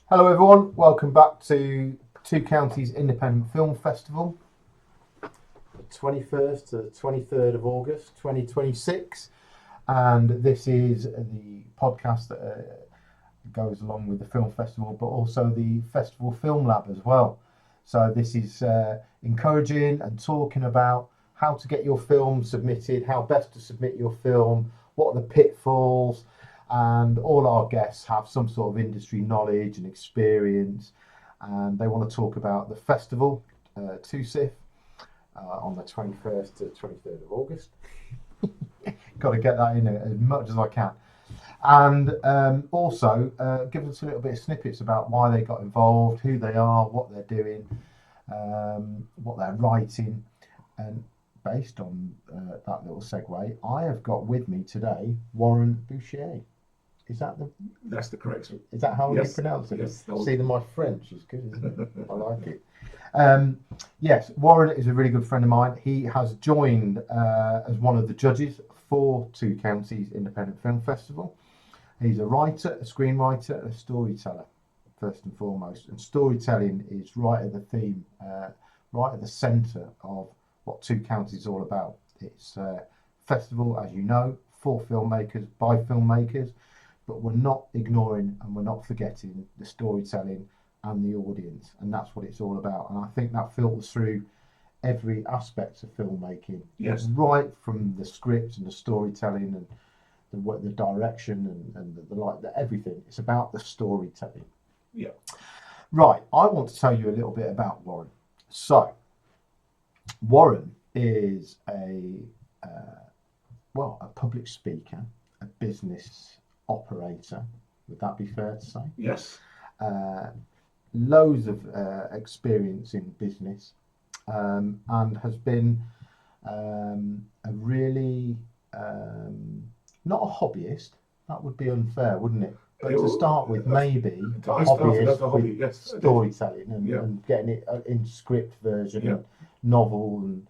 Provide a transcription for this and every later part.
Hello everyone, welcome back to Two Counties Independent Film Festival, the 21st to 23rd of August 2026, and this is the podcast that goes along with the film festival, but also the festival film lab as well. So this is encouraging and talking about how to get your film submitted, how best to submit your film, what are the pitfalls, and all our guests have some sort of industry knowledge and experience, and they want to talk about the festival, TUSIF, on the 21st to 23rd of August. Got to get that in as much as I can. And also give us a little bit of snippets about why they got involved, who they are, what they're doing, what they're writing. And based on that little segue, I have got with me today Warren Bouchier. Is that That's the correct one. Is that how Yes. you pronounce it? Yes. See, my French is good, isn't it? I like it. Yes, Warren is a really good friend of mine. He has joined as one of the judges for Two Counties Independent Film Festival. He's a writer, a screenwriter, and a storyteller, first and foremost. And storytelling is right at the theme, right at the centre of what Two Counties is all about. It's a festival, as you know, for filmmakers, by filmmakers, but we're not ignoring and we're not forgetting the storytelling and the audience, and that's what it's all about. And I think that filters through every aspect of filmmaking. Yes. Right from the script and the storytelling and the direction and the everything. It's about the storytelling. Yeah. Right. I want to tell you a little bit about Warren. So, Warren is a public speaker, a business operator. Would that be fair to say? Yes. Loads of experience in business, and has been a really not a hobbyist. That would be unfair, wouldn't it? But to start with, maybe a hobbyist with yes, storytelling Yeah. and getting it in script version, Yeah. and novel, and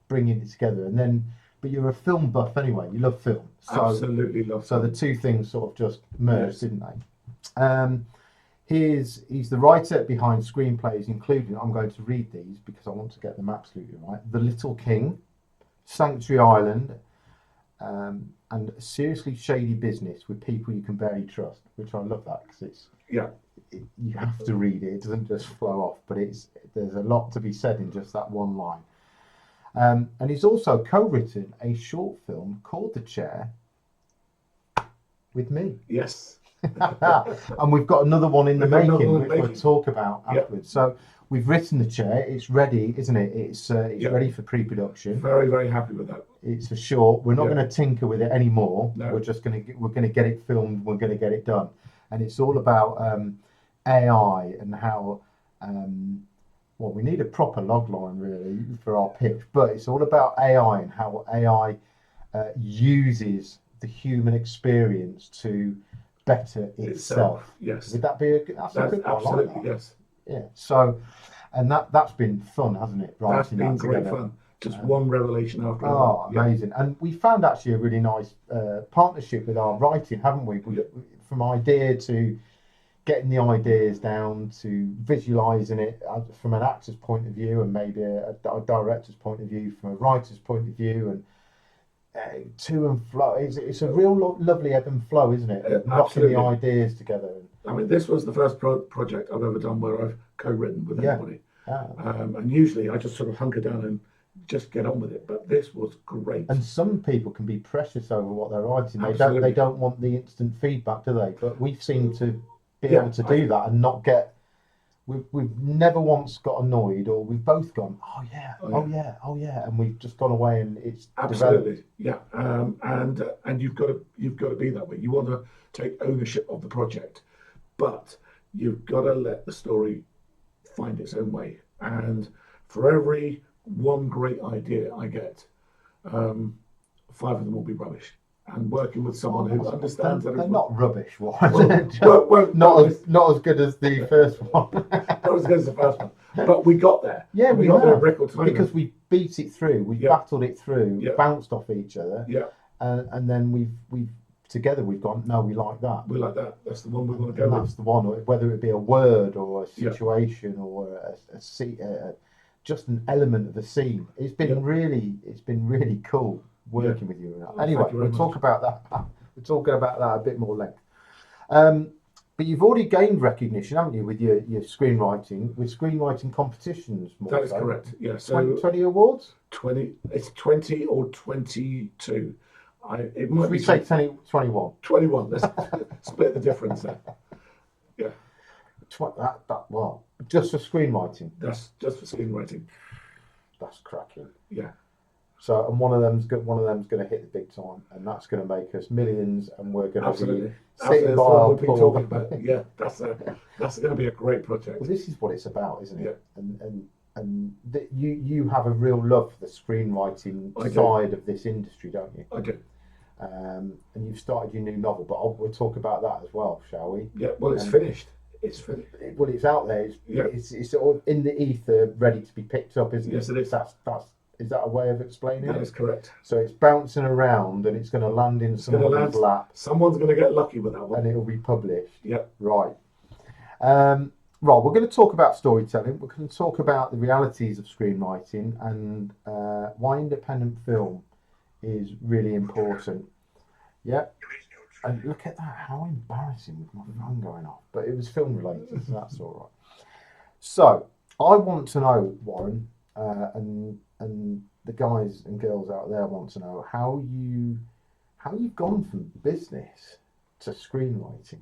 bringing it together. And then, but you're a film buff anyway. You love film, so Absolutely love so the two things sort of just merged, didn't they? He's the writer behind screenplays, including, I'm going to read these because I want to get them absolutely right: The Little King, Sanctuary Island, and Seriously Shady Business with People You Can Barely Trust, which I love that because you have to read it. It doesn't just flow off, but there's a lot to be said in just that one line. And he's also co-written a short film called The Chair with me. Yes. And we've got another one in the making, which we'll talk about afterwards. So we've written The Chair. It's ready, isn't it? It's ready for pre-production. Very, very happy with that. It's for short. We're not going to tinker with it anymore. No. We're just going to get it filmed. We're going to get it done. And it's all about AI and how we need a proper log line really for our pitch, but it's all about AI and how AI uses the human experience to better itself. Yes. Would that be a good one? Absolutely, like yes. Yeah. So, and that's been fun, hasn't it? That's been great fun. Just one revelation after another. Oh, amazing. Yeah. And we found actually a really nice partnership with our writing, haven't we? From idea to getting the ideas down to visualising it from an actor's point of view, and maybe a director's point of view, from a writer's point of view, and to and flow. It's a real lovely ebb and flow, isn't it? Knocking the ideas together. I mean, this was the first project I've ever done where I've co-written with anybody. Yeah. And usually I just sort of hunker down and just get on with it. But this was great. And some people can be precious over what they're writing. Absolutely. They don't want the instant feedback, do they? But we seem to be able to do that and not get. We've never once got annoyed, or we've both gone, oh yeah, and we've just gone away and it's absolutely developed. Yeah. And you've got to be that way. You want to take ownership of the project, but you've got to let the story find its own way. And for every one great idea I get, 5 of them will be rubbish. And working with someone who understands that they're not rubbish. Not as good as the first one. Not as good as the first one, but we got there. Yeah, we got there in record time because we beat it through. We battled it through, bounced off each other. Yeah, and then we've together we've gone, no, we like that. We like that. That's the one we want to go And with. that's the one, whether it be a word or a Yeah. situation or just an element of the scene. It's been really cool working with you. Oh, Anyway, thank you very we'll talk much. about that. We're talking about that a bit more length. But you've already gained recognition, haven't you, with your screenwriting, with screenwriting competitions? More That is so. correct. Yeah. So 20 awards? 20. It's 20 or 22. It might Should we be say 21? 21. Let's split the difference there. Yeah. Well, just for screenwriting. That's just for screenwriting. That's cracking. Yeah. So, and one of them's going to hit the big time, and that's going to make us millions, and we're going to Absolutely. be sitting That's by what our we've been pool. talking about. Yeah. That's going to be a great project. Well, this is what it's about, isn't it? Yeah. And you have a real love for the screenwriting side of this industry, don't you? I do. And you've started your new novel, but we'll talk about that as well, shall we? Yeah. Well, it's finished. It's finished. Well, it's out there. It's sort of in the ether, ready to be picked up, isn't it? Yes, it is. Is that a way of explaining it? That is correct. So it's bouncing around, and it's going to land in someone's lap. Someone's going to get lucky with that one, and it'll be published. Yeah. Right. Right. We're going to talk about storytelling. We're going to talk about the realities of screenwriting and why independent film is really important. Yeah. And look at that, how embarrassing with my phone going off. But it was film related, so that's all right. So I want to know, Warren, and the guys and girls out there want to know how you've gone from business to screenwriting.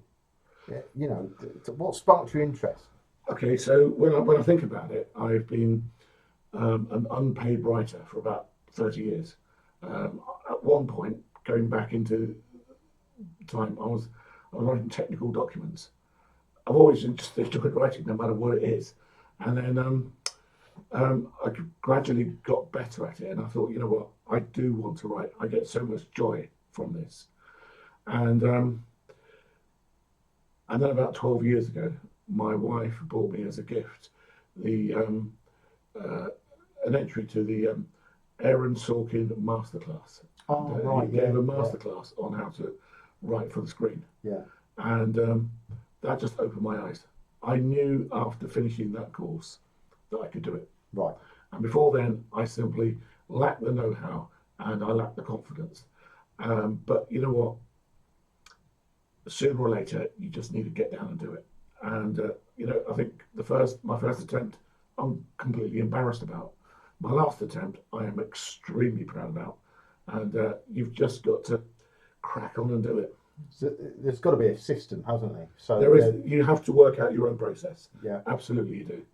Yeah, you know, what sparked your interest? Okay, so when I think about it, I've been an unpaid writer for about 30 years. At one point, going back into time, I was writing technical documents. I've always just enjoyed writing, no matter what it is. And then I gradually got better at it, and I thought, you know what, I do want to write. I get so much joy from this. And then about 12 years ago, my wife bought me as a gift an entry to the Aaron Sorkin masterclass. Oh, right. He gave a masterclass on how to write for the screen. Yeah. And that just opened my eyes. I knew after finishing that course that I could do it. Right. And before then, I simply lacked the know-how and I lacked the confidence. But you know what? Sooner or later, you just need to get down and do it. And you know, I think my first attempt, I'm completely embarrassed about. My last attempt, I am extremely proud about. And you've just got to crack on and do it. So there's got to be a system, hasn't there? So There is. You have to work out your own process. Yeah. Absolutely, you do.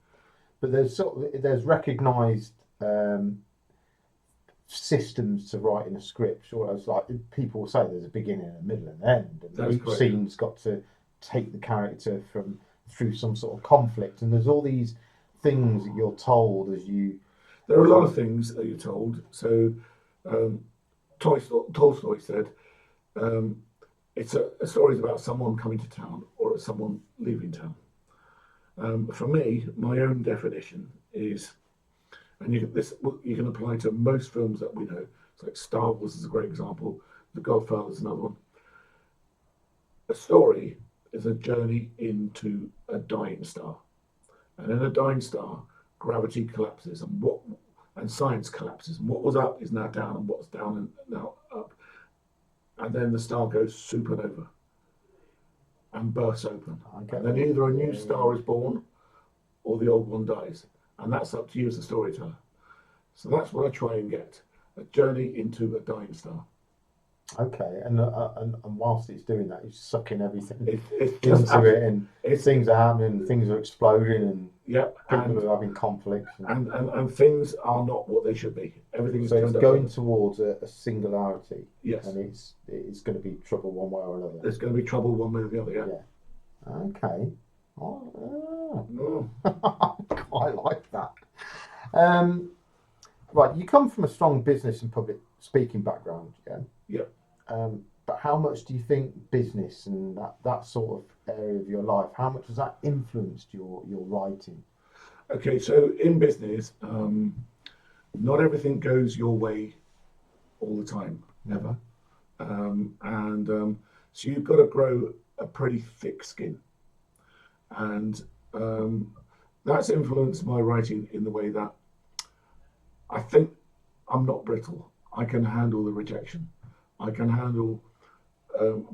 But there's recognised systems to writing a script. Or it's like people say there's a beginning, a middle, and an end, and each scene's got to take the character through some sort of conflict. And there's all these things that you're told as you. There are a lot of things that you're told. So Tolstoy said, it's a story about someone coming to town or someone leaving town. For me, my own definition is, and you can apply to most films that we know. It's like Star Wars is a great example. The Godfather is another one. A story is a journey into a dying star, and in a dying star, gravity collapses, and science collapses, and what was up is now down, and what's down is now up, and then the star goes supernova and bursts open, and then either a new star is born or the old one dies, and that's up to you as a storyteller. So that's what I try and get: a journey into a dying star. Okay, and whilst it's doing that, it's sucking everything into it, and things are happening, things are exploding, and people are having conflicts, and things are not what they should be. Everything's so it's going towards a singularity. Yes, and it's going to be trouble one way or another. There's going to be trouble one way or the other. Yeah. Okay. I like that. Right, you come from a strong business and public speaking background, yeah. Yeah. But how much do you think business and that sort of area of your life, how much has that influenced your writing? Okay, so in business, not everything goes your way all the time, never. And So you've got to grow a pretty thick skin, and that's influenced my writing in the way that I think I'm not brittle. I can handle the rejection. I can handle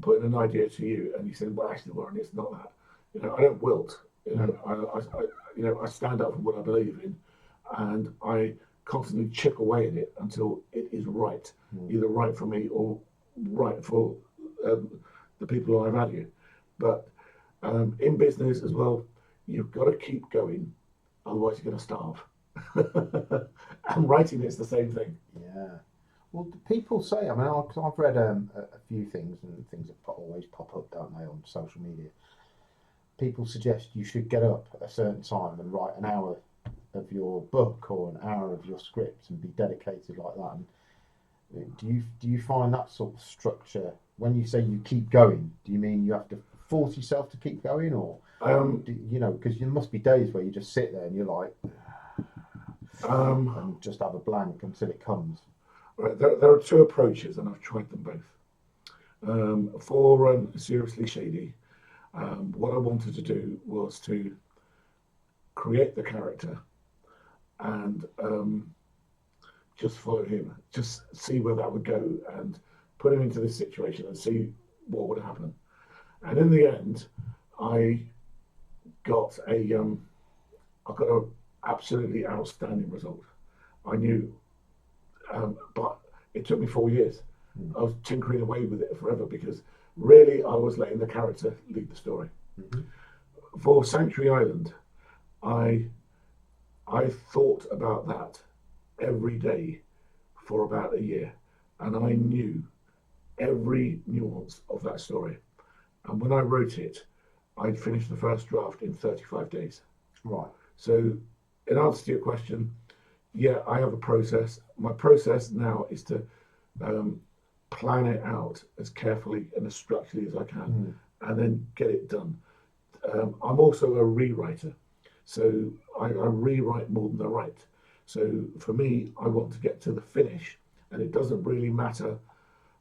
putting an idea to you, and you say, "Well, actually, Warren, it's not that." I don't wilt. I stand up for what I believe in, and I constantly chip away at it until it is right, either right for me or right for the people I value. But in business as well, you've got to keep going, otherwise you're going to starve. And writing is the same thing. Yeah. Well, people say, I mean, I've read a few things, and things that always pop up, don't they, on social media. People suggest you should get up at a certain time and write an hour of your book or an hour of your script and be dedicated like that. And do you find that sort of structure, when you say you keep going, do you mean you have to force yourself to keep going, or because there must be days where you just sit there and you're like, and just have a blank until it comes. Right, there are two approaches, and I've tried them both. For Seriously Shady, what I wanted to do was to create the character and just follow him, just see where that would go, and put him into this situation and see what would happen. And in the end, I got a absolutely outstanding result. I knew, but it took me 4 years. I was tinkering away with it forever because really I was letting the character lead the story. For Sanctuary Island, I thought about that every day for about a year, and I knew every nuance of that story. And when I wrote it, I'd finished the first draft in 35 days. Right. So, in answer to your question, yeah, I have a process. My process now is to plan it out as carefully and as structurally as I can, and then get it done. I'm also a rewriter, so I rewrite more than I write. So for me, I want to get to the finish, and it doesn't really matter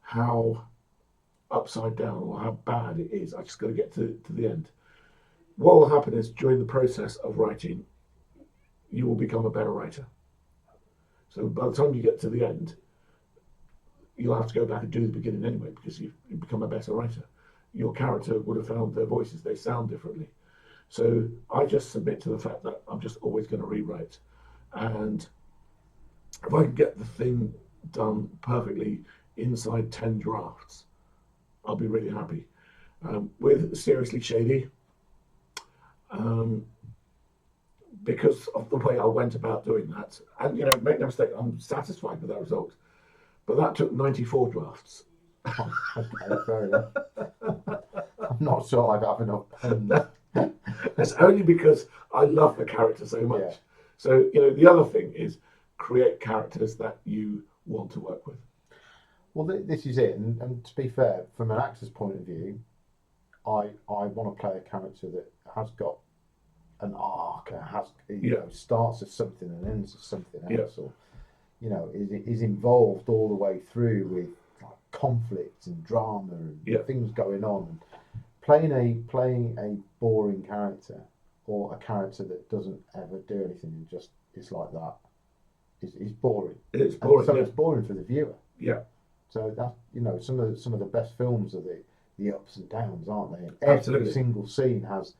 how upside down or how bad it is. I just got to get to the end. What will happen is during the process of writing, you will become a better writer. So by the time you get to the end, you'll have to go back and do the beginning anyway, because you've become a better writer. Your character would have found their voices, they sound differently. So I just submit to the fact that I'm just always going to rewrite. And if I can get the thing done perfectly inside 10 drafts, I'll be really happy. With Seriously Shady, because of the way I went about doing that, and make no mistake, I'm satisfied with that result, but that took 94 drafts. Okay, fair enough. I'm not sure I'd have enough pens. It's only because I love the character so much. Yeah. So, the other thing is create characters that you want to work with. Well, this is it. And to be fair, from an actor's point of view, I want to play a character that has got an arc, starts as something and ends as something else, or is involved all the way through with conflict and drama and things going on. And playing a boring character, or a character that doesn't ever do anything and just is like that, is boring. It's boring. So it's boring for the viewer. Yeah. So that some of the best films are the ups and downs, aren't they? Absolutely. Every single scene has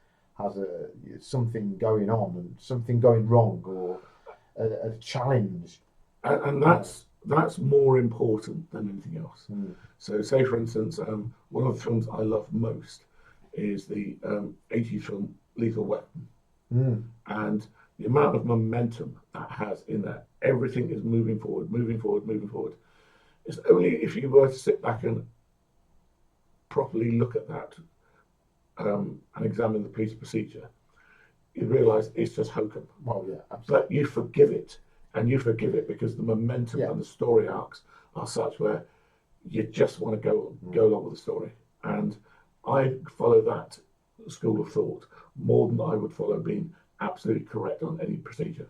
something going on and something going wrong, or a challenge. And that's more important than anything else. So, say for instance, one of the films I love most is the 80s film Lethal Weapon, and the amount of momentum that has in that. Everything is moving forward. It's only if you were to sit back and properly look at that and examine the piece of procedure, you realise it's just hokum. Well, yeah, absolutely. But you forgive it, and you forgive it because the momentum and the story arcs are such where you just want to go along with the story. And I follow that school of thought more than I would follow being absolutely correct on any procedure.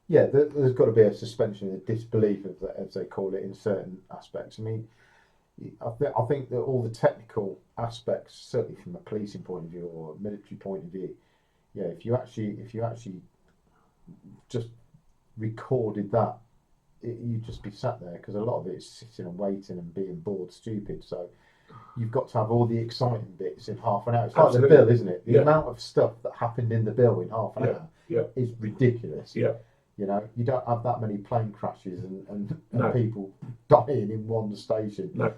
Yeah, there's got to be a suspension of disbelief, as they call it, in certain aspects. I mean, I think that all the technical aspects, certainly from a policing point of view or a military point of view, yeah, if you actually just recorded that, you'd just be sat there, because a lot of it is sitting and waiting and being bored stupid. So you've got to have all the exciting bits in half an hour. It's like the bill, isn't it? The amount of stuff that happened in the bill in half an hour is ridiculous. Yeah. You know, you don't have that many plane crashes and people dying in one station. No.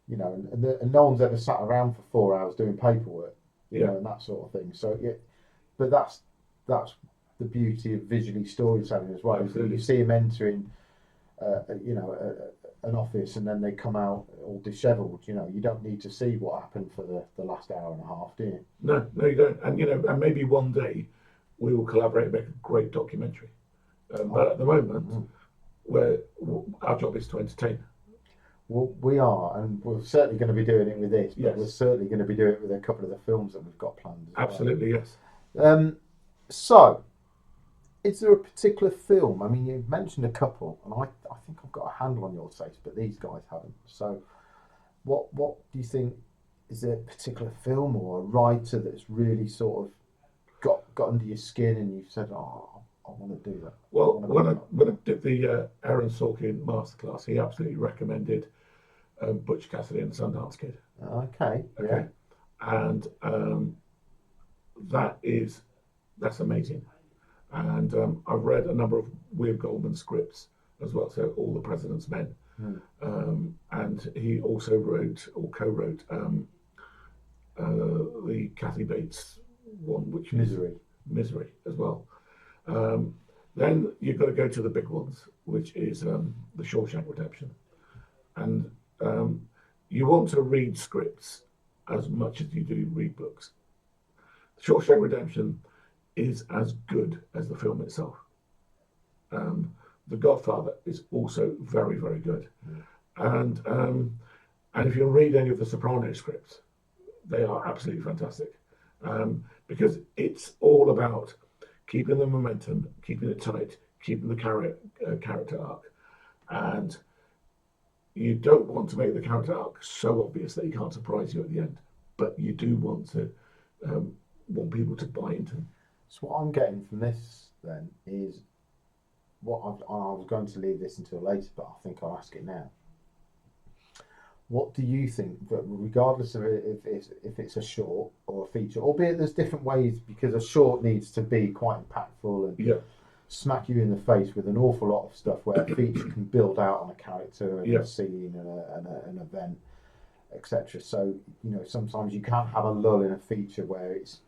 You know, and no one's ever sat around for 4 hours doing paperwork, you know, and that sort of thing. So, but that's the beauty of visually storytelling as well. Is that you see them entering, an office, and then they come out all dishevelled. You know, you don't need to see what happened for the last hour and a half, do you? No, you don't. And and maybe one day we will collaborate and make a great documentary. But at the moment, our job is to entertain. Well, we are, and we're certainly going to be doing it with this, but we're certainly going to be doing it with a couple of the films that we've got planned. Absolutely, yes. So, is there a particular film? I mean, you mentioned a couple, and I think I've got a handle on your taste, but these guys haven't. So, what do you think? Is there a particular film or a writer that's really sort of got under your skin, and you've said, "Oh, I want to do that"? Well, when I did the Aaron Sorkin masterclass, he absolutely recommended Butch Cassidy and the Sundance Kid. Okay. Yeah. And that's amazing. And I've read a number of William Goldman scripts as well, so All the President's Men. And he also wrote or co-wrote the Kathy Bates one, which is Misery as well. Then you've got to go to the big ones, which is The Shawshank Redemption. And you want to read scripts as much as you do read books. The Shawshank Redemption is as good as the film itself. The Godfather is also very, very good. And if you read any of the Soprano scripts, they are absolutely fantastic. Because it's all about keeping the momentum, keeping it tight, keeping the character arc. And you don't want to make the character arc so obvious that he can't surprise you at the end. But you do want people to buy into him. So what I'm getting from this then is I was going to leave this until later, but I think I'll ask it now. What do you think, regardless of if it's a short or a feature, albeit there's different ways, because a short needs to be quite impactful and smack you in the face with an awful lot of stuff, where a feature can build out on a character and a scene and an event, etc. So, sometimes you can't have a lull in a feature where it's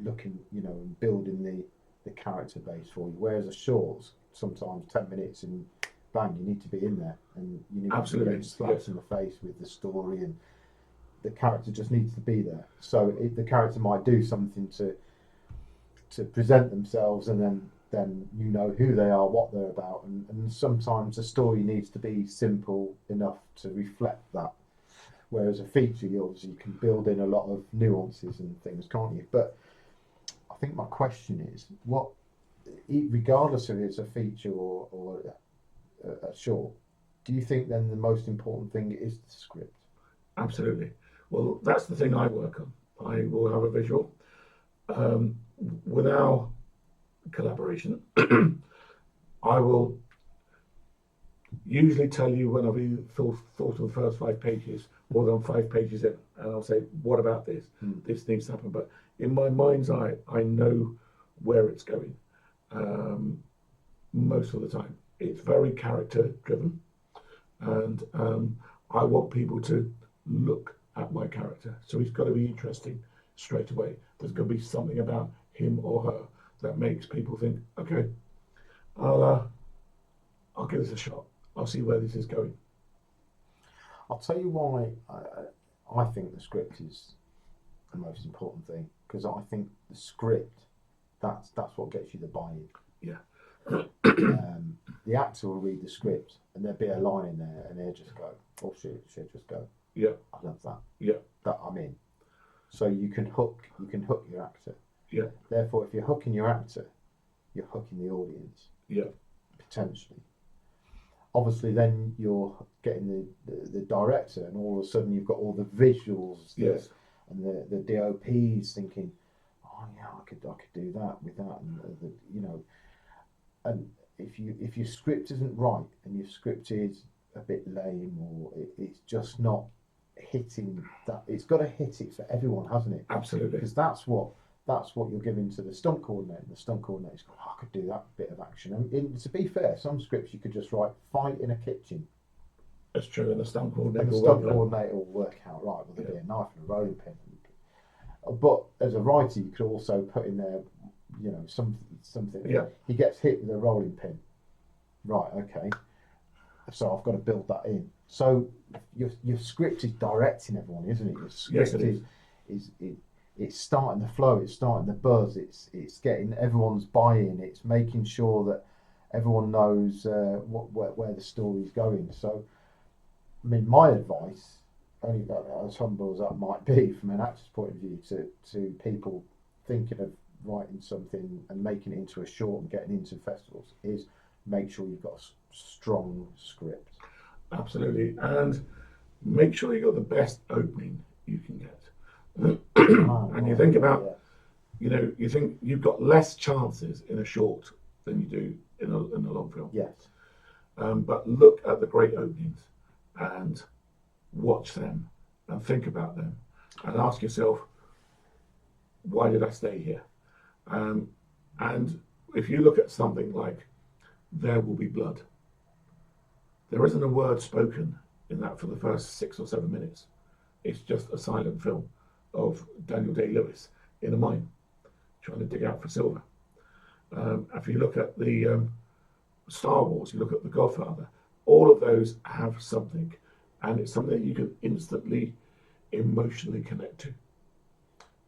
looking, and building the character base for you. Whereas a short, sometimes 10 minutes and bang, you need to be in there, and you need to get slaps in the face with the story, and the character just needs to be there. So the character might do something to present themselves, and then you know who they are, what they're about, and sometimes the story needs to be simple enough to reflect that. Whereas a feature, you can build in a lot of nuances and things, can't you? But I think my question is, regardless of it's a feature or a short, do you think then the most important thing is the script? Absolutely. Well, that's the thing I work on. I will have a visual. With our collaboration, I will usually tell you when I've either thought of the first 5 pages or I'm 5 pages in, and I'll say, what about this? This needs to happen. But in my mind's eye, I know where it's going most of the time. It's very character driven, and I want people to look at my character. So he's got to be interesting straight away. There's got to be something about him or her that makes people think, okay, I'll give this a shot. I'll see where this is going. I'll tell you why I think the script is the most important thing, because I think the script, that's what gets you the buy-in. Yeah. The actor will read the script and there'll be a line in there and they'll just go, oh shit, just go. Yeah. I love that. Yeah. That I'm in. So you can hook your actor. Yeah. Therefore, if you're hooking your actor, you're hooking the audience. Yeah. Potentially. obviously then you're getting the director, and all of a sudden you've got all the visuals, Yes. and the DOPs thinking, oh yeah, I could do that with that, and and if your script isn't right and your script is a bit lame, or it's just not hitting that, it's got to hit it for everyone, hasn't it? Absolutely. Because that's what you're giving to the stunt coordinator. The stunt coordinator's going, oh, I could do that bit of action. And to be fair, some scripts you could just write fight in a kitchen. That's true, and the stunt coordinator. And the stunt coordinator will work out, right, well, there'll be a knife and a rolling pin. But as a writer, you could also put in there, something. Yeah. He gets hit with a rolling pin. Right, okay. So I've got to build that in. So your script is directing everyone, isn't it? Your script is it's starting the flow, it's starting the buzz, it's getting everyone's buy-in, it's making sure that everyone knows where the story's going. So, I mean, my advice, only as humble as that might be from an actor's point of view, to people thinking of writing something and making it into a short and getting into festivals, is make sure you've got a strong script. Absolutely, and make sure you got the best opening you can get. And you think about, you think you've got less chances in a short than you do in a long film. Yes. But look at the great openings and watch them and think about them and ask yourself, why did I stay here? And if you look at something like There Will Be Blood, there isn't a word spoken in that for the first 6 or 7 minutes. It's just a silent film of Daniel Day-Lewis in a mine trying to dig out for silver. If you look at the Star Wars, you look at The Godfather, all of those have something, and it's something that you can instantly emotionally connect to.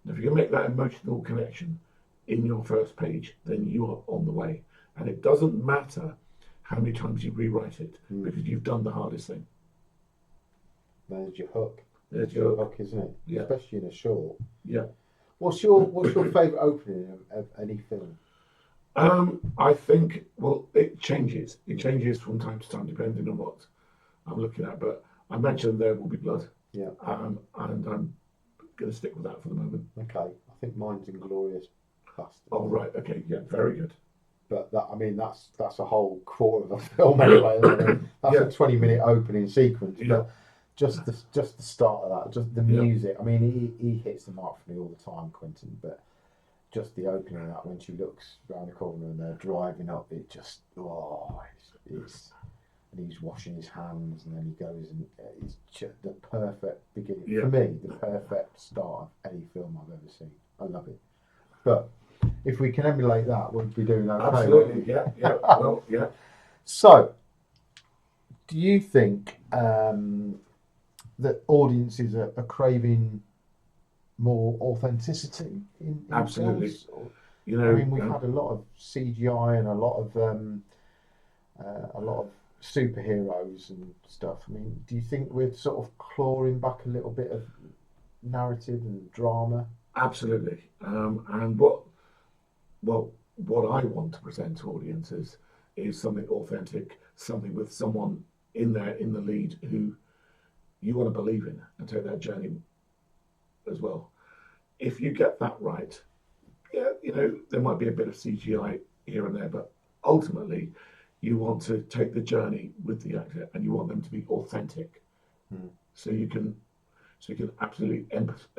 And if you can make that emotional connection in your first page, then you are on the way. And it doesn't matter how many times you rewrite it, because you've done the hardest thing. There's your hook. There's your hook, isn't it? Yeah. Especially in a short. Yeah. What's your favourite opening of any film? I think, well, it changes. It changes from time to time depending on what I'm looking at. But I mentioned There Will Be Blood. Yeah. And I'm going to stick with that for the moment. Okay. I think mine's Inglourious Basterds. Oh, right. Okay. Yeah. Very good. But that's a whole quarter of a film anyway. That's a 20-minute opening sequence. Yeah. But just the start of that, just the music. I mean, he hits the mark for me all the time, Quentin. But just the opening of that, when she looks round the corner and they're driving up, it just it's and he's washing his hands, and then he goes, and it's just the perfect beginning for me, the perfect start of any film I've ever seen. I love it. But if we can emulate that, we'll be doing okay. Absolutely, yeah. Well, yeah. So, do you think that audiences are craving more authenticity in Absolutely. films? You know, I mean, we've had a lot of CGI and a lot of superheroes and stuff. I mean, do you think we're sort of clawing back a little bit of narrative and drama? Absolutely. And what I want to present to audiences is something authentic, something with someone in there in the lead who you want to believe in and take that journey as well. If you get that right, there might be a bit of CGI here and there, but ultimately you want to take the journey with the actor and you want them to be authentic. So you can absolutely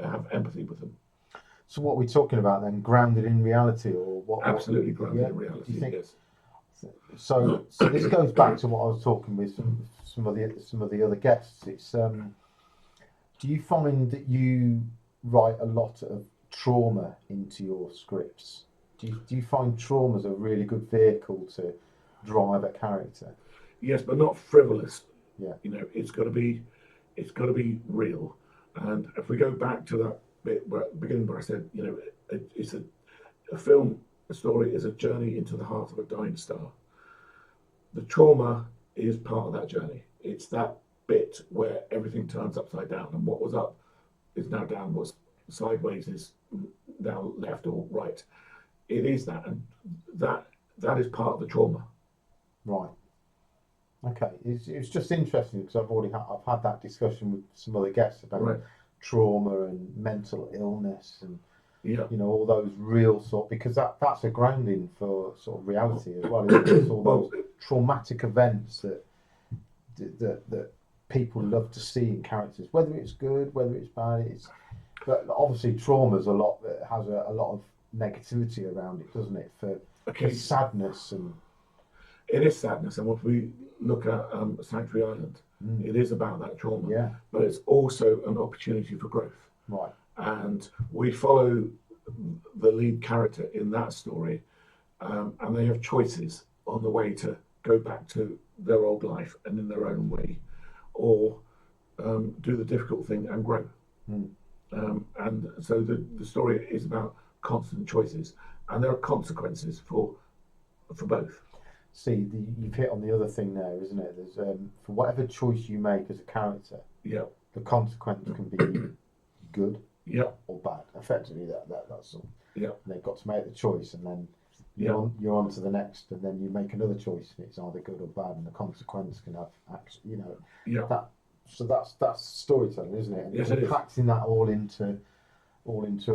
have empathy with them. So what are we talking about then? Grounded in reality, or what? Absolutely grounded in reality. Yes. So this goes back to what I was talking with some of the other guests. It's do you find that you write a lot of trauma into your scripts? Do you find trauma is a really good vehicle to drive a character? Yes, but not frivolous. Yeah. It's got to be real. And if we go back to that bit beginning where I said, it's a film, a story is a journey into the heart of a dying star. The trauma is part of that journey. It's that bit where everything turns upside down, and what was up is now down, what's sideways is now left or right. It is that, and that is part of the trauma. Right. Okay, it's just interesting because I've had that discussion with some other guests about Right. trauma and mental illness and Yeah. all those real because that's a grounding for sort of reality as well, isn't it? It's all Well, those traumatic events that people love to see in characters, whether it's good, whether it's bad. But obviously trauma's a lot that has a lot of negativity around it, doesn't it? For okay. sadness and It is sadness, and if we look at Sanctuary Island, mm, it is about that trauma, yeah, but it's also an opportunity for growth. right, And we follow the lead character in that story, and they have choices on the way to go back to their old life and in their own way, or do the difficult thing and grow. mm. And so the story is about constant choices, and there are consequences for both. See, you've hit on the other thing there, isn't it? There's for whatever choice you make as a character, Yeah, the consequence can be good yeah, or bad. Effectively, that's all. yeah, And they've got to make the choice, and then yeah, you're on to the next, and then you make another choice, and it's either good or bad, and the consequence can have yeah. that. So that's storytelling, isn't it? And Yes, it is. practicing that all into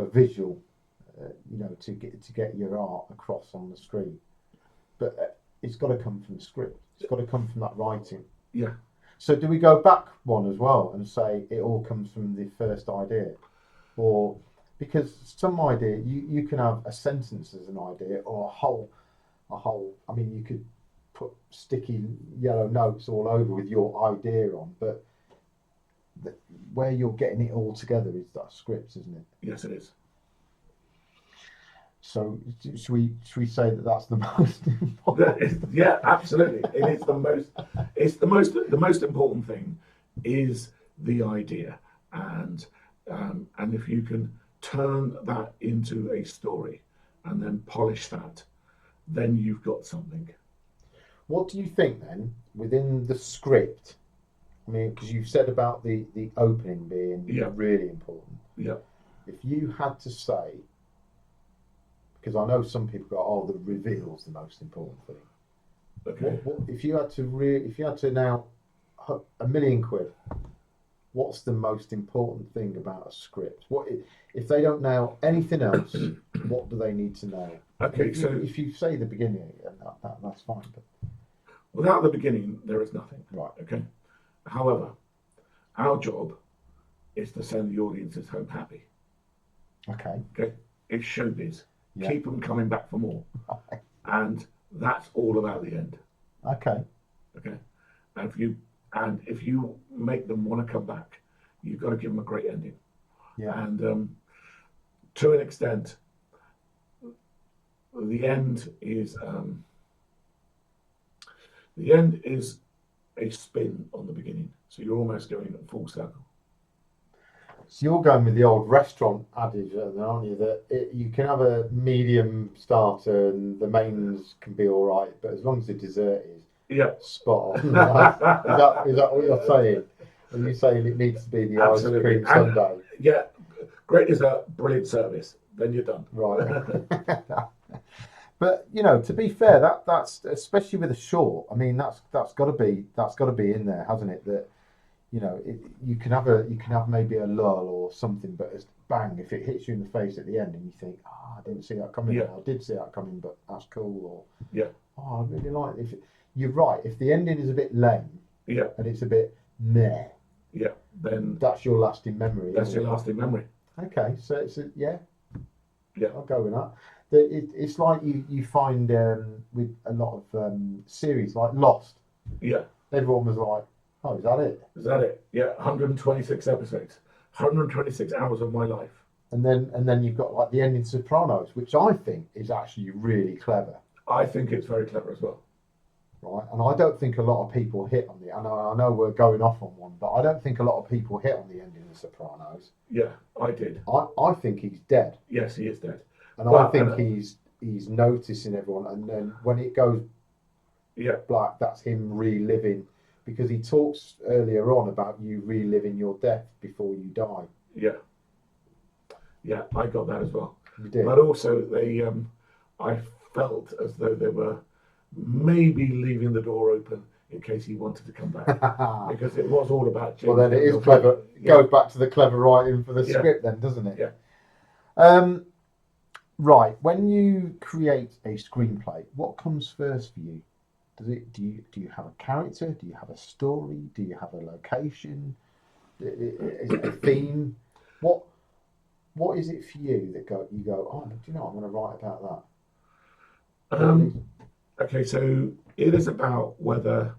a visual, to get your art across on the screen. But it's got to come from the script. It's got to come from that writing. Yeah. So do we go back one as well and say it all comes from the first idea, or because some idea you can have a sentence as an idea or a whole. I mean, you could put sticky yellow notes all over with your idea on, but where you're getting it all together is that script, isn't it? Yes, it is. So should we say that that's the most important? Yeah, absolutely. It is the most. It's the most important thing is the idea, and if you can turn that into a story and then polish that, then you've got something. What do you think then within the script? I mean, because you've said about the opening being Yeah. really important. Yeah, If you had to say, because I know some people go, "Oh, the reveal's the most important thing." okay. If you had to now £1,000,000, what's the most important thing about a script? What if they don't know anything else? What do they need to know? Okay, so If you say the beginning, that's fine. But without the beginning, there is nothing. right, Okay. However, our job is to send the audiences home happy. okay, Okay, it's showbiz. Yeah. Keep them coming back for more, and that's all about the end. okay, Okay, and if you make them want to come back, you've got to give them a great ending. yeah, And to an extent, the end is a spin on the beginning. So you're almost going at full circle. So you're going with the old restaurant adage, aren't you? That you can have a medium starter and the mains can be all right, but as long as the dessert is Yeah, spot on. Is that what you're saying? Are you saying it needs to be the absolutely. ice cream sundae? Yeah, great dessert, brilliant service. Then you're done. Right. But to be fair, that's especially with a short. I mean, that's got to be in there, hasn't it? That you can have maybe a lull or something, but it's bang if it hits you in the face at the end, and you think, I didn't see that coming. Yeah. Or, I did see that coming, but that's cool. Or Yeah, I really like it. You're right. If the ending is a bit lame yeah, and it's a bit meh, yeah. Then that's your lasting memory. that's isn't your it? lasting memory. Okay, so Yeah. I'll go with that. It's like you find with a lot of series like Lost. Yeah. Everyone was like, "Oh, is that it?" Is that it? Yeah, 126 episodes, 126 hours of my life. And then you've got like the ending Sopranos, which I think is actually really clever, I think it's very clever as well. right? And I don't think a lot of people hit on the. I know we're going off on one, but I don't think a lot of people hit on the ending of Sopranos. Yeah, I did. I think he's dead, Yes, he is dead. and Well, I think he's noticing everyone, and then when it goes Yeah, black, that's him reliving, because he talks earlier on about you reliving your death before you die. yeah, yeah. I got that as well. You did. But also, I felt as though they were maybe leaving the door open in case he wanted to come back, because it was all about James. Well, then it is Daniel. clever. Yeah. Goes back to the clever writing for the Yeah. script, then, doesn't it? Yeah. Right. When you create a screenplay, what comes first for you? Do you have a character? Do you have a story? Do you have a location? Is it a theme? What is it for you that you go? Oh, do you know? I'm going to write about that. Okay, so it is about whether.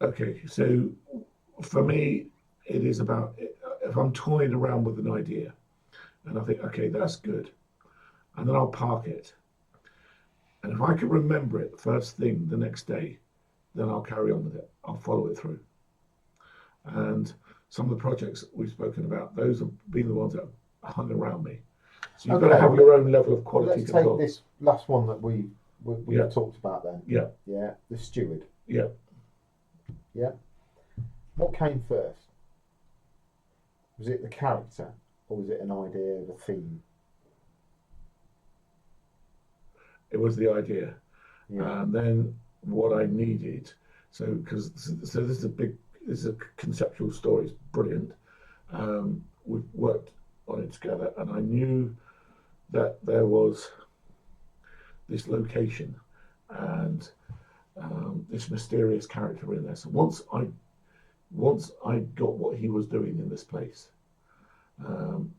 Okay, so for me, it is about if I'm toying around with an idea, and I think, okay, that's good, and then I'll park it, and if I can remember it first thing the next day, then I'll carry on with it. I'll follow it through. And some of the projects that we've spoken about, those have been the ones that have hung around me. So you've got to have your own level of quality Let's control. take this last one that we talked about then. Yeah. Yeah. The Steward. Yeah. Yeah. What came first? Was it the character, or was it an idea of a theme? It was the idea. Yeah. And then what I needed, this is this is a conceptual story, it's brilliant. We've worked on it together, and I knew that there was this location and this mysterious character in there. So once I got what he was doing in this place,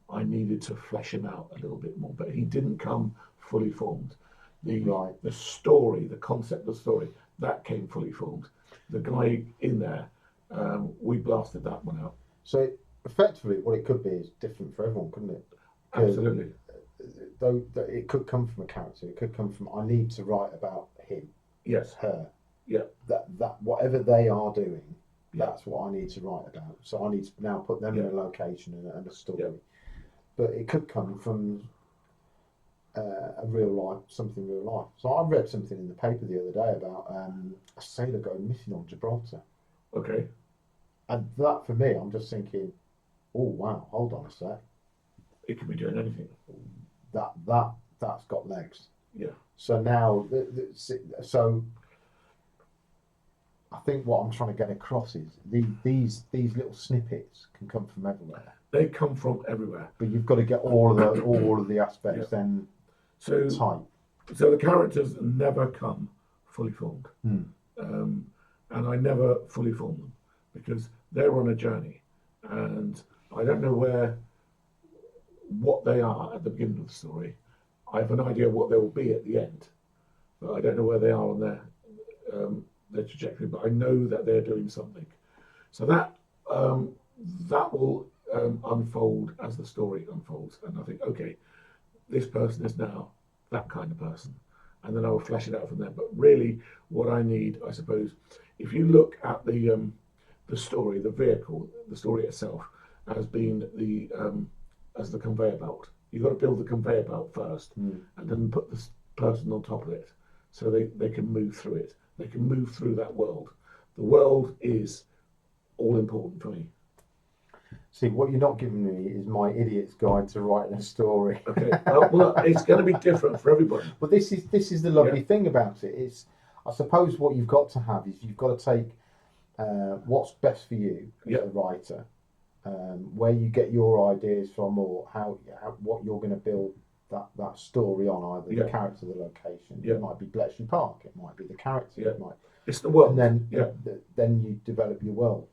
I needed to flesh him out a little bit more, but he didn't come fully formed. The story, the concept of the story, that came fully formed. The guy in there, we blasted that one out. So effectively, what it could be is different for everyone, couldn't it? Absolutely. Though it could come from a character, it could come from I need to write about him, Yes. her. Yeah. That whatever they are doing, Yeah. that's what I need to write about. So I need to now put them in a location and a story. Yeah. But it could come from a real life, something real life. So I read something in the paper the other day about a sailor going missing on Gibraltar. Okay. And that, for me, I'm just thinking, oh wow, hold on a sec. It could be doing anything. That's got legs. Yeah. So now, so I think what I'm trying to get across is these little snippets can come from everywhere. They come from everywhere. But you've got to get all of the aspects then tight. So the characters never come fully formed, and I never fully form them because they're on a journey, and I don't know what they are at the beginning of the story. I have an idea what they will be at the end, but I don't know where they are on their trajectory. But I know that they're doing something. So that will unfold as the story unfolds, and I think, okay, this person is now that kind of person, and then I will flesh it out from there. But really, what I need, I suppose, if you look at the story, the vehicle, the story itself, as being as the conveyor belt. You've got to build the conveyor belt first, and then put this person on top of it, so they can move through it. They can move through that world. The world is all important for me. See, what you're not giving me is my idiot's guide to writing a story. Okay, well, it's going to be different for everybody. But this is the lovely thing about it. It's, I suppose, what you've got to have is you've got to take what's best for you as a writer, where you get your ideas from, or how what you're going to build that story on, either the character, the location. It might be Bletchley Park. It might be the character. It might. It's the world. And then you develop your world.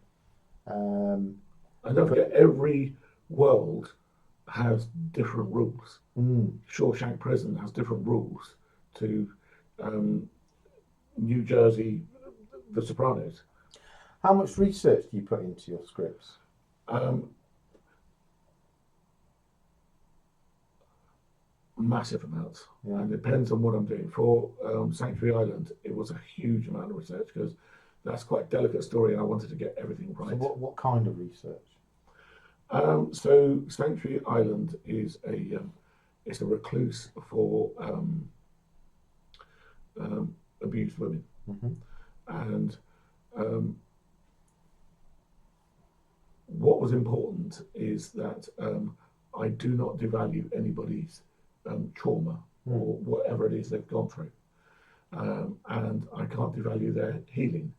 And don't forget, every world has different rules. Shawshank Prison has different rules to New Jersey, The Sopranos. How much research do you put into your scripts? Massive amounts. And it depends on what I'm doing. For Sanctuary Island, it was a huge amount of research because that's quite a delicate story and I wanted to get everything right. So what kind of research? So Sanctuary Island is it's a recluse for abused women, and what was important is that I do not devalue anybody's trauma or whatever it is they've gone through. and I can't devalue their healing,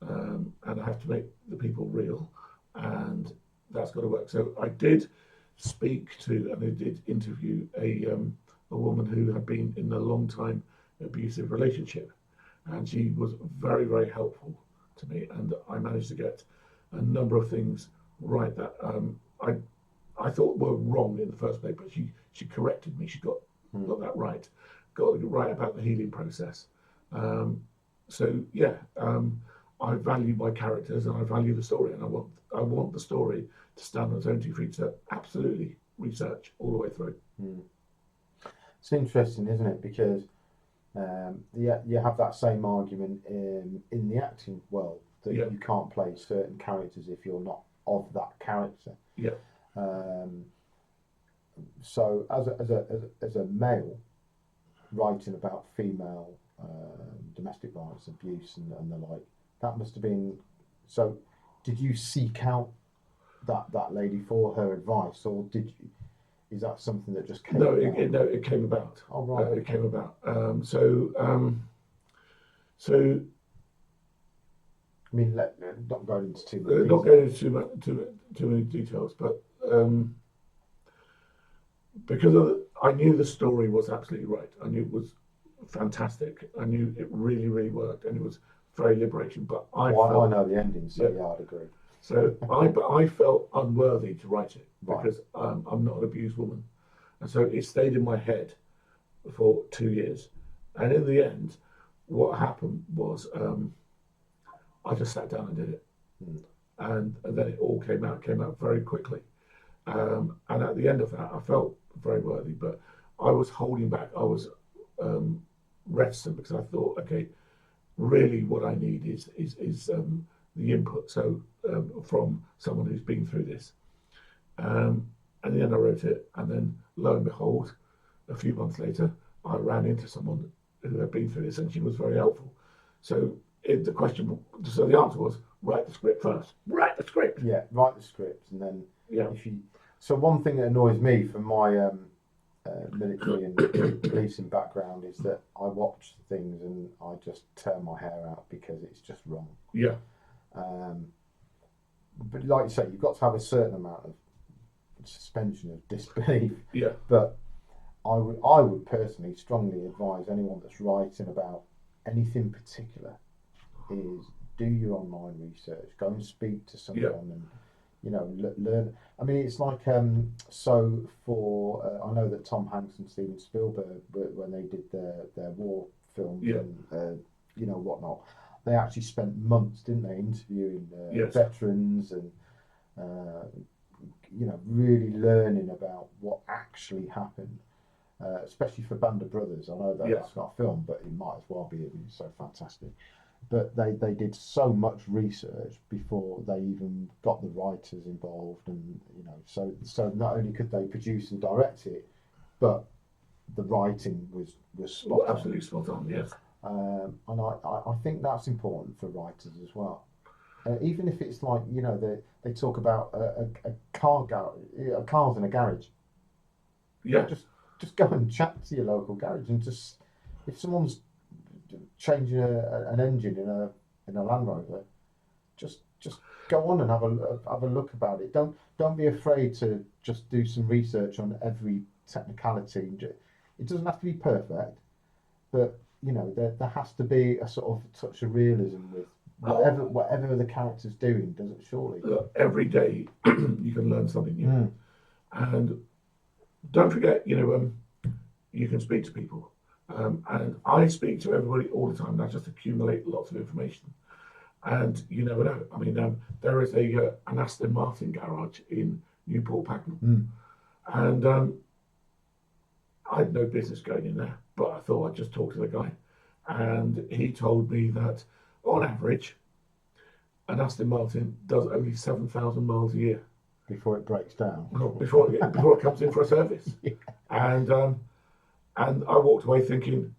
and I have to make the people real, and that's got to work. So I did speak to, and I did interview a woman who had been in a long time abusive relationship, and she was very, very helpful to me, and I managed to get a number of things right that I thought were wrong in the first place, but she corrected me. She got that right, got it right about the healing process. So yeah, I value my characters and I value the story, and I want the story to stand on its own 2 feet. So absolutely research all the way through. It's interesting, isn't it? Because you have that same argument in the acting world that you can't play certain characters if you're not of that character. Yeah. So as a male writing about female domestic violence, abuse, and the like, that must have been. So, did you seek out that lady for her advice, or did you? Is that something that just came? No, it came about. Oh, right. It came about. So. I mean, not going into too much. Not going into too many details, but because I knew the story was absolutely right. I knew it was fantastic. I knew it really, really worked, and it was very liberating. But I know the ending, so yeah, I'd agree. So I felt unworthy to write it because I'm not an abused woman, and so it stayed in my head for 2 years. And in the end, what happened was I just sat down and did it, and then it all came out very quickly. And at the end of that, I felt very worthy, but I was holding back. I was reticent because I thought, okay, really, what I need is the input. So from someone who's been through this. And then I wrote it, and then lo and behold, a few months later, I ran into someone who had been through this, and she was very helpful. So the answer was write the script first. Write the script. Yeah, write the script, and then if you. So one thing that annoys me from my military and policing background is that I watch things and I just tear my hair out because it's just wrong. Yeah. But like you say, you've got to have a certain amount of suspension of disbelief. Yeah. But I would personally strongly advise anyone that's writing about anything particular is do your online research, go and speak to someone, and learn. I mean, it's like so for I know that Tom Hanks and Steven Spielberg, when they did their war films and whatnot, they actually spent months, didn't they, interviewing veterans and really learning about what actually happened. Especially for Band of Brothers. I know that it's not a film, but it might as well be. It's so fantastic. But they did so much research before they even got the writers involved, and so not only could they produce and direct it, but the writing was spot on. Absolutely spot on. Yes. And I think that's important for writers as well. Even if it's like they talk about a cars in a garage. Yeah. Just go and chat to your local garage, and just if someone's changing an engine in a Land Rover, just go on and have a look about it. Don't be afraid to just do some research on every technicality. It doesn't have to be perfect, but there has to be a sort of touch of realism with whatever the character's doing. Does it surely? Every day you can learn something new, and don't forget, you can speak to people. And I speak to everybody all the time, and I just accumulate lots of information. And you never know. I mean, there is an Aston Martin garage in Newport Pagnell. And I had no business going in there, but I thought I'd just talk to the guy. And he told me that, on average, an Aston Martin does only 7,000 miles a year. Before it breaks down. Before it comes in for a service. And I walked away thinking,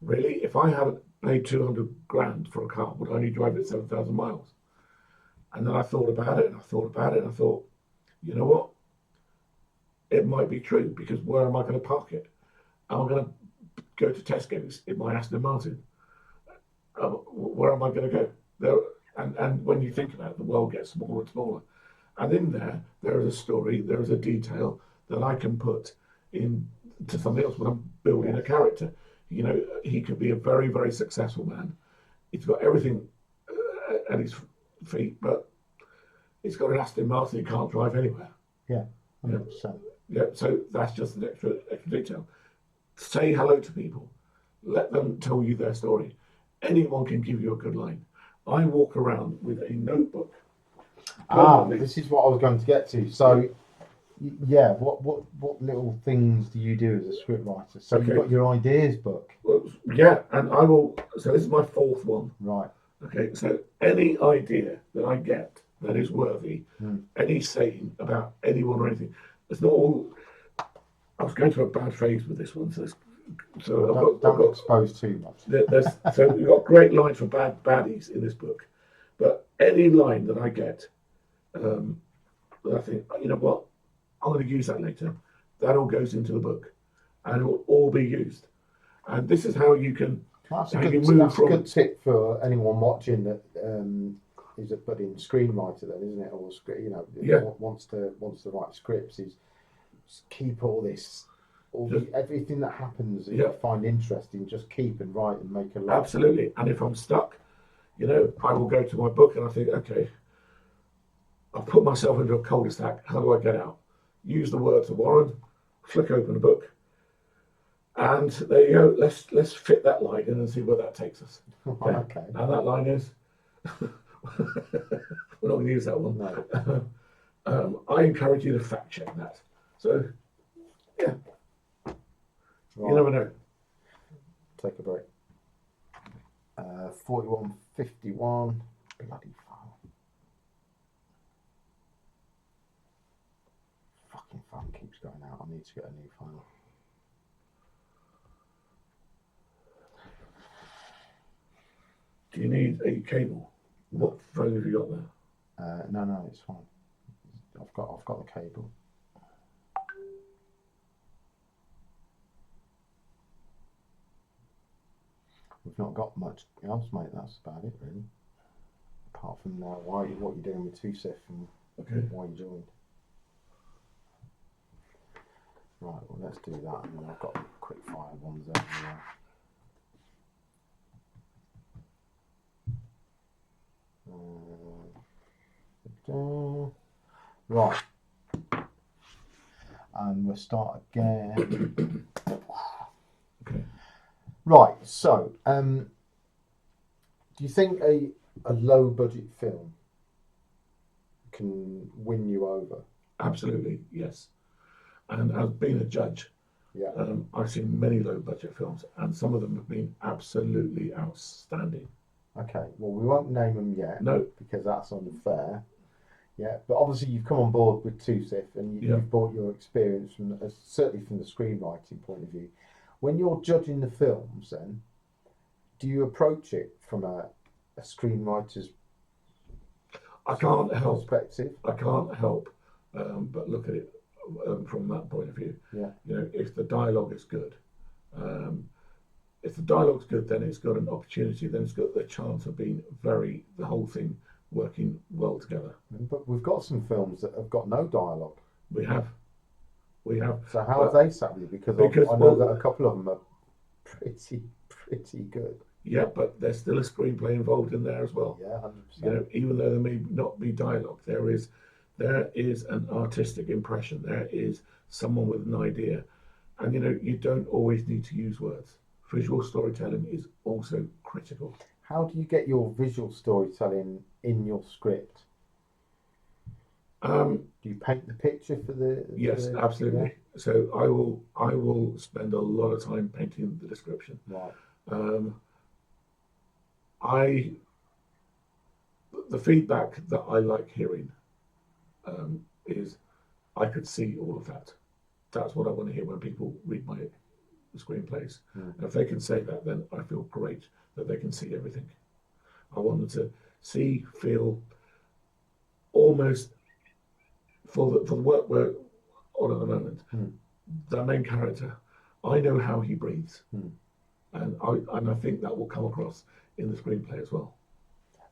really, if I hadn't paid 200 grand for a car, would I only drive it 7,000 miles? And then I thought about it, and I thought, you know what? It might be true, because where am I going to park it? Am I going to go to Tesco's in my Aston Martin, where am I going to go? There, and when you think about it, the world gets smaller and smaller. And in there is a story, there is a detail that I can put in to something else when I'm building a character. You know, he could be a very, very successful man. He's got everything at his feet, but he's got an Aston Martin he can't drive anywhere. Yeah, 100%. Yeah, so that's just an extra detail. Say hello to people. Let them tell you their story. Anyone can give you a good line. I walk around with a notebook. This is what I was going to get to. So, yeah, what little things do you do as a scriptwriter? So you've got your ideas book. Well, yeah, and I will. So this is my fourth one. Right. Okay, so any idea that I get that is worthy, any saying about anyone or anything, it's not all. I was going to a bad phrase with this one, so don't expose too much. So we've got great lines for baddies in this book, but any line that I get, that I think, you know what, I'm going to use that later. That all goes into the book, and it will all be used. And this is how you can. That's a good tip for anyone watching that is a budding screenwriter, then, isn't it? Or wants to write scripts. Is keep everything that happens that you find interesting. Just keep and write and make a lot. Absolutely. And if I'm stuck, you know, I will go to my book and I think, okay, I've put myself into a cul-de-sac. How do I get out? Use the words of Warren. Flick open the book. And there you go. Let's fit that line in and see where that takes us. Okay. And that line is, we're not going to use that one. No. I encourage you to fact check that. So, yeah. Right. You never know. Take a break. 4151. Bloody file. Fucking phone keeps going out. I need to get a new file. Do you need a cable? What phone have you got there? No, it's fine. I've got the cable. We've not got much else, mate. That's about it, really. Apart from what you're doing with Tusif and why you joined. Right, well, let's do that. And then I've got quick fire ones over there. Right, and we'll start again. Okay. Right, so do you think a low budget film can win you over? Absolutely, yes. And as being a judge, I've seen many low budget films, and some of them have been absolutely outstanding. Okay, well, we won't name them yet. No. Because that's unfair. Yeah, but obviously you've come on board with Tusif and you've brought your experience from, certainly from the screenwriting point of view. When you're judging the films, then, do you approach it from a screenwriter's perspective? I can't help but look at it from that point of view. Yeah. You know, if the dialogue is good, if the dialogue's good, then it's got an opportunity. Then it's got the chance of being the whole thing working well together. But we've got some films that have got no dialogue. We have. So how have they sat with you? Because I know that a couple of them are pretty good. Yeah, but there's still a screenplay involved in there as well. Yeah, 100%. You know, even though there may not be dialogue, there is an artistic impression. There is someone with an idea, and you know, you don't always need to use words. Visual storytelling is also critical. How do you get your visual storytelling in your script? Do you paint the picture for the? Yes, absolutely. Yeah? So I will spend a lot of time painting the description. Right. The feedback that I like hearing is I could see all of that. That's what I want to hear when people read my screenplays. And if they can say that, then I feel great that they can see everything. I want them to see, feel, almost for the work we're on at the moment. The main character, I know how he breathes. and I think that will come across in the screenplay as well.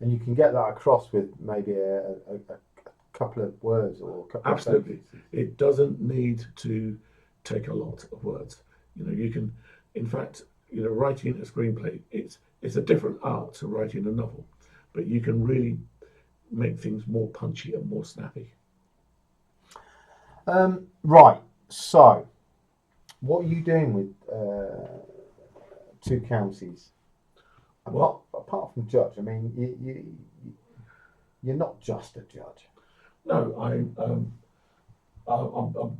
And you can get that across with maybe a couple of words or a couple Absolutely. of sentences. It doesn't need to take a lot of words. You can, in fact, writing a screenplay, it's a different art to writing a novel, but you can really make things more punchy and more snappy. Right. So, what are you doing with Two Counties? Apart from judge, I mean, you're not just a judge. No, I'm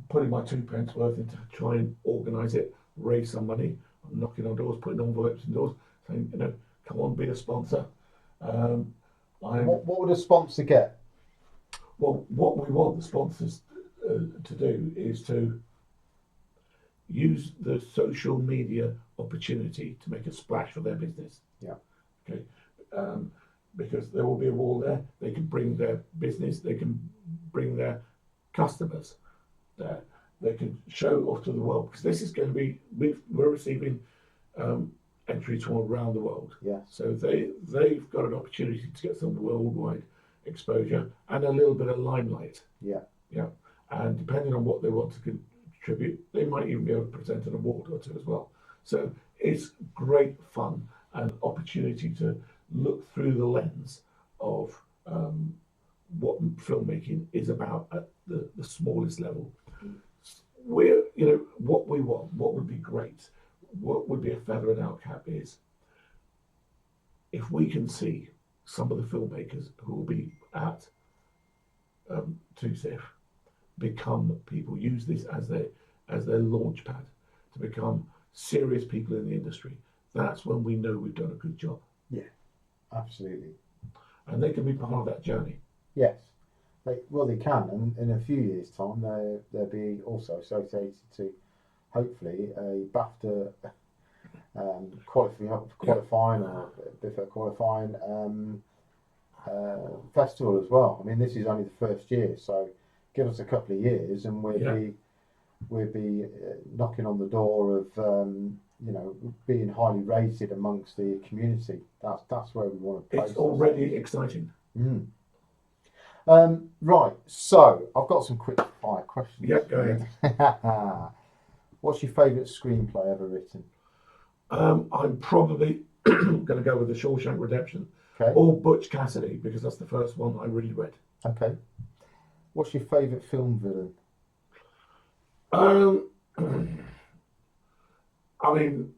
putting my 2 pence worth into try and organise it, raise some money. I'm knocking on doors, putting envelopes in doors, saying, come on, be a sponsor. What would a sponsor get? Well, what we want the sponsors to do is to use the social media opportunity to make a splash for their business. Yeah. Okay. Because there will be a wall there. They can bring their business. They can bring their customers there. They can show off to the world, because this is going to be, we're receiving entries from around the world. Yeah. So they've got an opportunity to get some worldwide exposure and a little bit of limelight. Yeah. Yeah. And depending on what they want to contribute, they might even be able to present an award or two as well. So it's great fun and opportunity to look through the lens of what filmmaking is about at the smallest level. We're, what we want, what would be great, what would be a feather in our cap is if we can see some of the filmmakers who will be at 2SIF become people, use this as their launch pad to become serious people in the industry. That's when we know we've done a good job. Yeah, absolutely. And they can be part of that journey. Yes. They can, and in a few years' time, they'll be also associated to, hopefully, a BAFTA qualifying or BIFA qualifying festival as well. I mean, this is only the first year, so give us a couple of years, and we'll be knocking on the door of being highly rated amongst the community. That's where we want to place. It's already exciting. Mm. Right, so I've got some quick fire questions. Yeah, go ahead. What's your favourite screenplay ever written? I'm probably going to go with The Shawshank Redemption, or Butch Cassidy, because that's the first one I really read. Okay. What's your favourite film villain? I mean,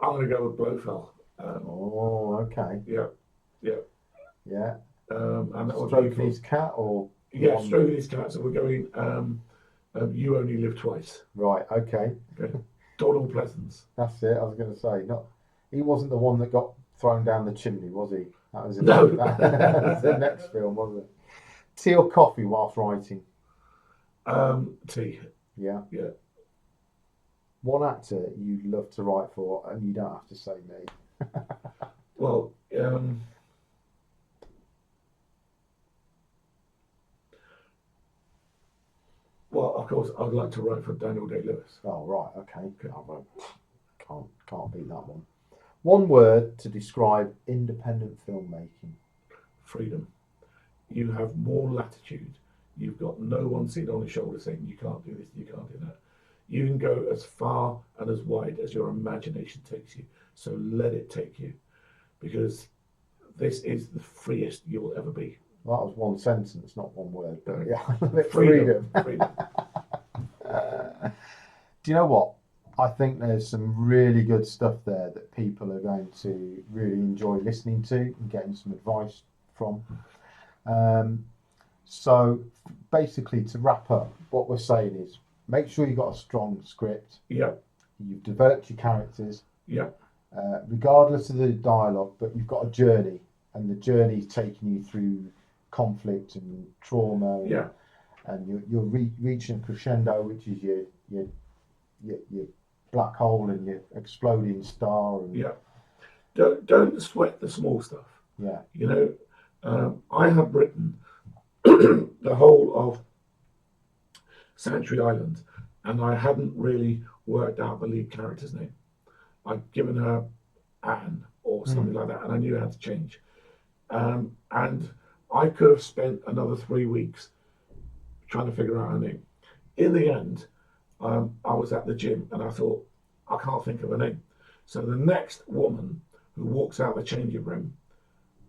I'm going to go with Blofeld. Okay. Yeah. And stroking his cat, or stroking his cat. So we're going. You Only Live Twice. Right. Okay. Donald Pleasance. That's it. I was going to say, he wasn't the one that got thrown down the chimney, was he? That was that was the next film, wasn't it? Tea or coffee whilst writing? Tea. Yeah. Yeah. One actor you'd love to write for, and you don't have to say me. Well, of course, I'd like to write for Daniel Day-Lewis. Oh, right, okay. Can't beat that one. One word to describe independent filmmaking. Freedom. You have more latitude. You've got no one sitting on your shoulder saying you can't do this, you can't do that. You can go as far and as wide as your imagination takes you. So let it take you, because this is the freest you'll ever be. Well, that was one sentence, not one word. But yeah, freedom. Do you know what? I think there's some really good stuff there that people are going to really enjoy listening to and getting some advice from. So basically, to wrap up, what we're saying is make sure you've got a strong script. Yeah. You've developed your characters. Yeah. Regardless of the dialogue, but you've got a journey, and the journey is taking you through conflict and trauma. Yeah. And you're reaching a crescendo, which is your black hole and your exploding star. And yeah. Don't sweat the small stuff. Yeah. I have written the whole of Sanctuary Island and I hadn't really worked out the lead character's name. I'd given her Anne or something like that, and I knew how to change. And I could have spent another 3 weeks trying to figure out her name. In the end, I was at the gym and I thought, I can't think of her name. So the next woman who walks out the changing room,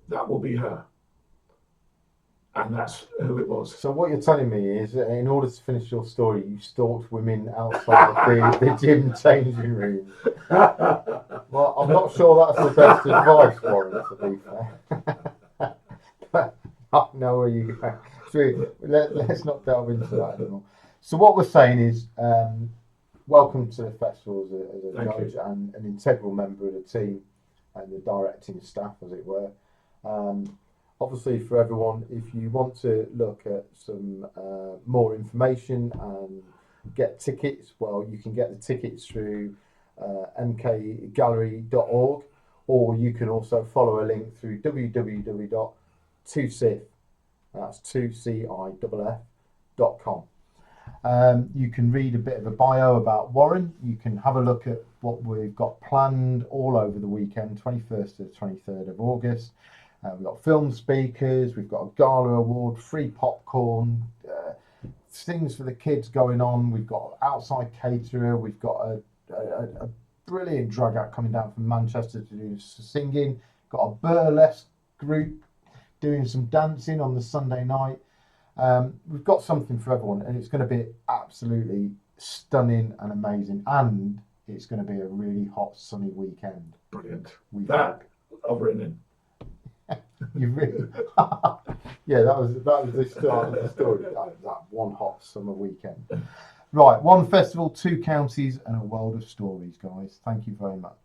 that will be her. And that's who it was. So what you're telling me is that in order to finish your story, you stalked women outside the gym changing room. Well, I'm not sure that's the best advice, Warren, to be fair. But I know where you go. So let's not delve into that anymore. So what we're saying is, welcome to the festival as a judge and an integral member of the team and the directing staff, as it were. Obviously, for everyone, if you want to look at some more information and get tickets, well, you can get the tickets through mkgallery.org, or you can also follow a link through www.2cif, that's 2ciff.com. You can read a bit of a bio about Warren. You can have a look at what we've got planned all over the weekend, 21st to the 23rd of August. We've got film speakers, we've got a gala award, free popcorn, things for the kids going on. We've got outside caterer, we've got a brilliant drag act coming down from Manchester to do singing, got a burlesque group doing some dancing on the Sunday night. We've got something for everyone, and it's going to be absolutely stunning and amazing, and it's going to be a really hot sunny weekend. Brilliant. That I've written in. You really, yeah, that was the start of the story. That one hot summer weekend. Right, one festival, two counties, and a world of stories, guys. Thank you very much.